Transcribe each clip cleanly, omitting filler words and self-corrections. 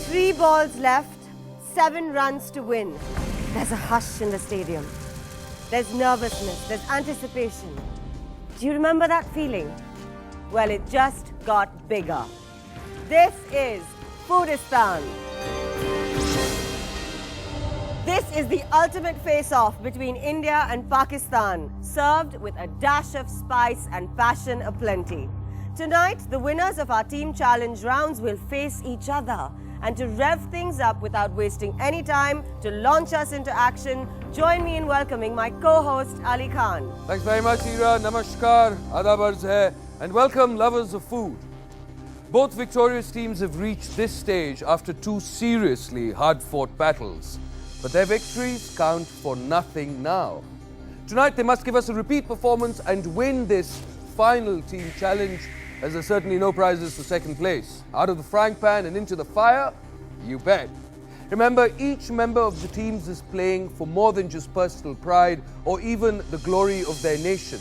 3 balls left, 7 runs to win. There's a hush in the stadium. There's nervousness, there's anticipation. Do you remember that feeling? Well, it just got bigger. This is Foodistan. This is the ultimate face-off between India and Pakistan, served with a dash of spice and passion aplenty. Tonight, the winners of our team challenge rounds will face each other. And to rev things up without wasting any time, to launch us into action, join me in welcoming my co-host, Ali Khan. Thanks very much, Ira. Namaskar, Adab arz hai, and welcome lovers of food. Both victorious teams have reached this stage after 2 seriously hard-fought battles. But their victories count for nothing now. Tonight, they must give us a repeat performance and win this final team challenge, as there's certainly no prizes for second place. Out of the frying pan and into the fire, you bet. Remember, each member of the teams is playing for more than just personal pride or even the glory of their nation.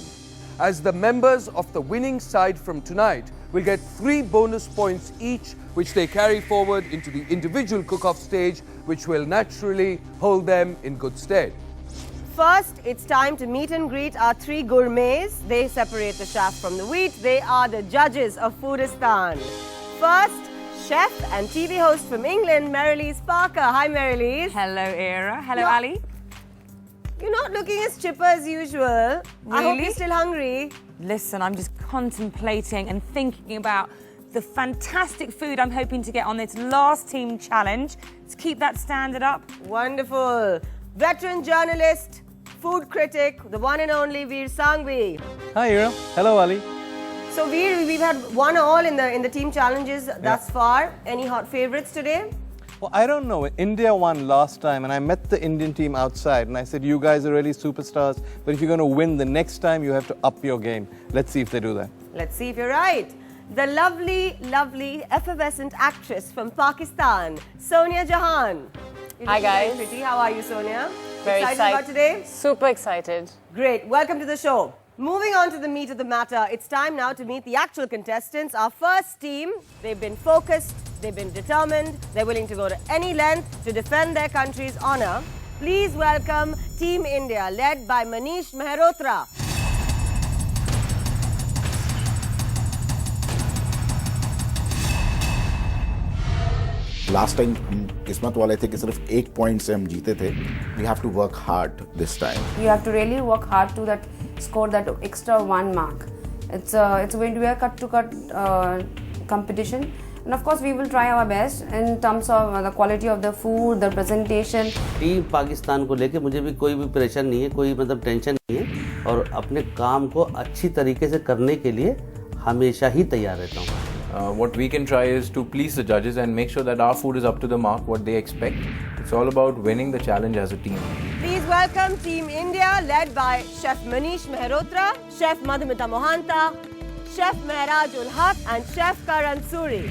As the members of the winning side from tonight will get 3 bonus points each, which they carry forward into the individual cook-off stage, which will naturally hold them in good stead. First, it's time to meet and greet our 3 gourmets. They separate the chaff from the wheat. They are the judges of Foodistan. First, chef and TV host from England, Marylise Parker. Hi, Marylise. Hello, Ira. Hello, Ali. You're not looking as chipper as usual. Really? I hope you're still hungry. Listen, I'm just contemplating and thinking about the fantastic food I'm hoping to get on this last team challenge. Let's keep that standard up. Wonderful. Veteran journalist, food critic, the one and only Veer Sanghvi. Hi, Ira. Hello, Ali. So Veer, we've had 1-all in the team challenges thus far. Any hot favorites today? Well, I don't know. India won last time, and I met the Indian team outside, and I said, you guys are really superstars, but if you're going to win the next time, you have to up your game. Let's see if they do that. Let's see if you're right. The lovely, lovely, effervescent actress from Pakistan, Sonia Jahan. Hi, guys. Very pretty. How are you, Sonia? Very excited about today? Super excited. Great. Welcome to the show. Moving on to the meat of the matter, it's time now to meet the actual contestants. Our first team, they've been focused, they've been determined, they're willing to go to any length to defend their country's honor. Please welcome Team India, led by Manish Mehrotra. Last time हम किस्मत वाले थे कि सिर्फ 1 point से हम जीते थे. We have to work hard this time. You have to really work hard to score that extra 1 mark. It's going to be a cut-to-cut competition, and of course we will try our best in terms of the quality of the food, the presentation. Team Pakistan को लेके मुझे भी कोई भी pressure नहीं है, कोई मतलब टेंशन नहीं है, और अपने काम को अच्छी तरीके से करने के लिए हमेशा ही तैयार रहता हूँ. What we can try is to please the judges and make sure that our food is up to the mark, what they expect. It's all about winning the challenge as a team. Please welcome Team India, led by Chef Manish Mehrotra, Chef Madhumita Mohanta, Chef Mehraj ul Haq, and Chef Karan Suri.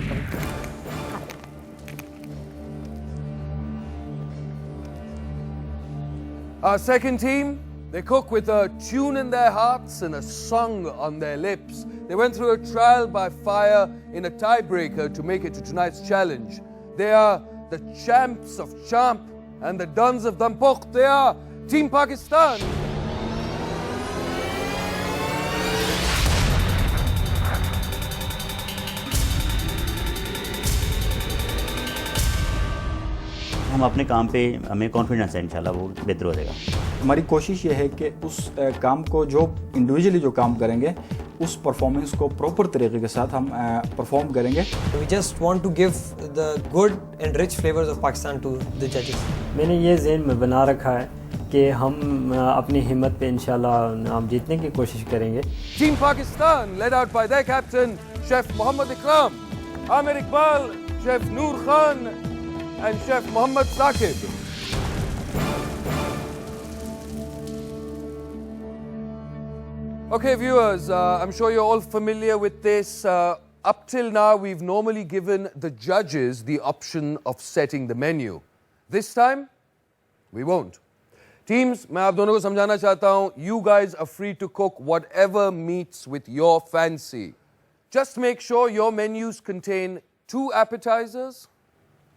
Our second team, they cook with a tune in their hearts and a song on their lips. They went through a trial by fire in a tiebreaker to make it to tonight's challenge. They are the champs of champ and the dons of Dampokh. They are Team Pakistan. हम अपने काम पे हमें confidence है, इंशाल्लाह वो बेहतर हो जाएगा. हमारी कोशिश ये है कि उस काम को जो इंडिविजुअली जो काम करेंगे उस परफॉर्मेंस को प्रॉपर तरीके के साथ हम परफॉर्म करेंगे. We just want to give the good and rich flavors of Pakistan to the judges. मैंने ये ज़हन में बना रखा है कि हम अपनी हिम्मत पे इंशाल्लाह नाम जीतने की कोशिश करेंगे. Team Pakistan, led out by their captain, Chef Mohammad Ikram, Amir Iqbal, Chef Noor Khan, and Chef Mohammad Saqib. Okay, viewers, I'm sure you're all familiar with this. Up till now, we've normally given the judges the option of setting the menu. This time, we won't. Teams, मैं आप दोनों को समझाना चाहता हूँ, you guys are free to cook whatever meets with your fancy. Just make sure your menus contain 2 appetizers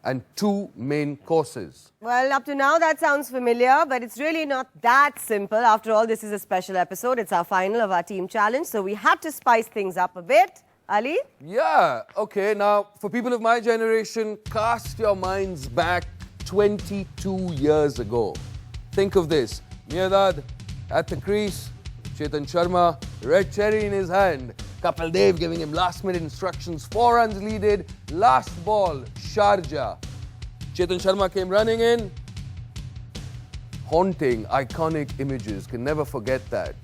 and 2 main courses. Well, up to now that sounds familiar, but it's really not that simple. After all, this is a special episode. It's our final of our team challenge, so we had to spice things up a bit. Ali? Yeah, okay. Now, for people of my generation, cast your minds back 22 years ago. Think of this. Mirdad at the crease, Chetan Sharma, red cherry in his hand. Kapil Dev giving him last-minute instructions. 4 runs leaded. Last ball, Sharjah. Chetan Sharma came running in. Haunting, iconic images. Can never forget that.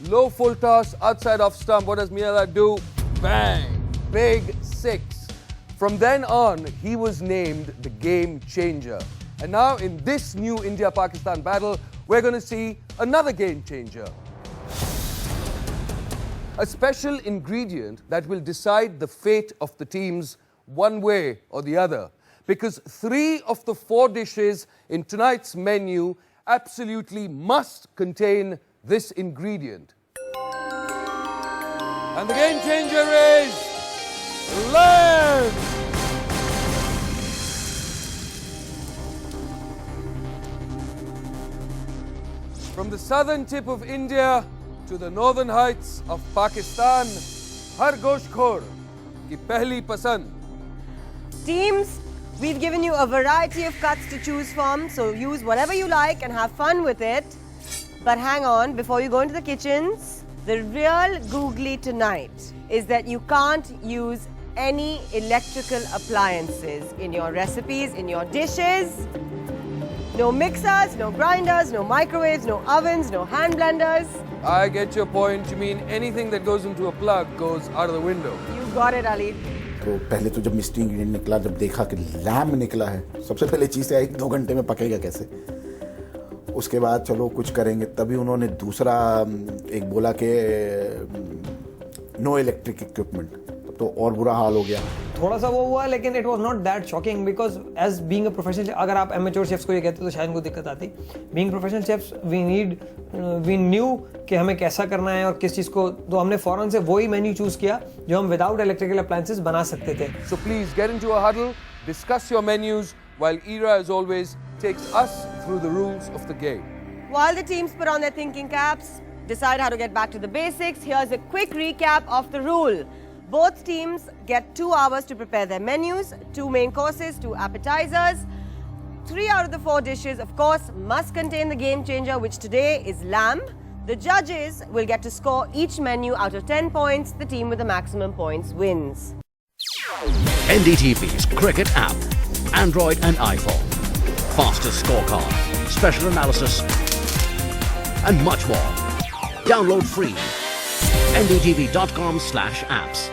Low full toss, outside off stump. What does Mirdad do? Bang! Big 6. From then on, he was named the game changer. And now in this new India-Pakistan battle, we're going to see another game changer. A special ingredient that will decide the fate of the teams one way or the other. Because 3 of the 4 dishes in tonight's menu absolutely must contain this ingredient. And the game changer is lamb! From the southern tip of India to the northern heights of Pakistan, har goshkhor ki pehli pasand. Teams, we've given you a variety of cuts to choose from, so use whatever you like and have fun with it. But hang on, before you go into the kitchens, the real googly tonight is that you can't use any electrical appliances in your recipes, in your dishes. No mixers, no grinders, no microwaves, no ovens, no hand blenders. I get your point. You mean anything that goes into a plug goes out of the window. You got it, Ali. तो पहले तो जब mystery ingredient निकला, जब देखा कि lamb निकला है, सबसे पहले चीज़ आई 2 घंटे में पकेगा कैसे. उसके बाद चलो कुछ करेंगे, तभी उन्होंने दूसरा एक बोला कि नो इलेक्ट्रिक इक्विपमेंट, तब तो और बुरा हाल हो गया. थोड़ा सा वो हुआ, लेकिन it was not that shocking because as being a professional, अगर आप एमेच्योर शेफ्स को ये कहते तो शायद उनको दिक्कत आती. Being professional chefs we knew कि हमें कैसा करना है और किस चीज़ को, तो हमने फौरन से वही मेन्यू चूज किया जो हम विदाउट इलेक्ट्रिकल अप्लायंसेस बना सकते थे. So please get into a huddle, discuss your menus, while Ira, as always, takes us through the rules of the game. While the teams put on their thinking caps, decide how to get back to the basics, here's a quick recap of the rule. Both teams get 2 hours to prepare their menus, 2 main courses, 2 appetizers. 3 out of the 4 dishes, of course, must contain the game changer, which today is lamb. The judges will get to score each menu out of 10 points. The team with the maximum points wins. NDTV's cricket app, Android and iPhone. Fastest scorecard, special analysis, and much more. Download free. ndtv.com/apps.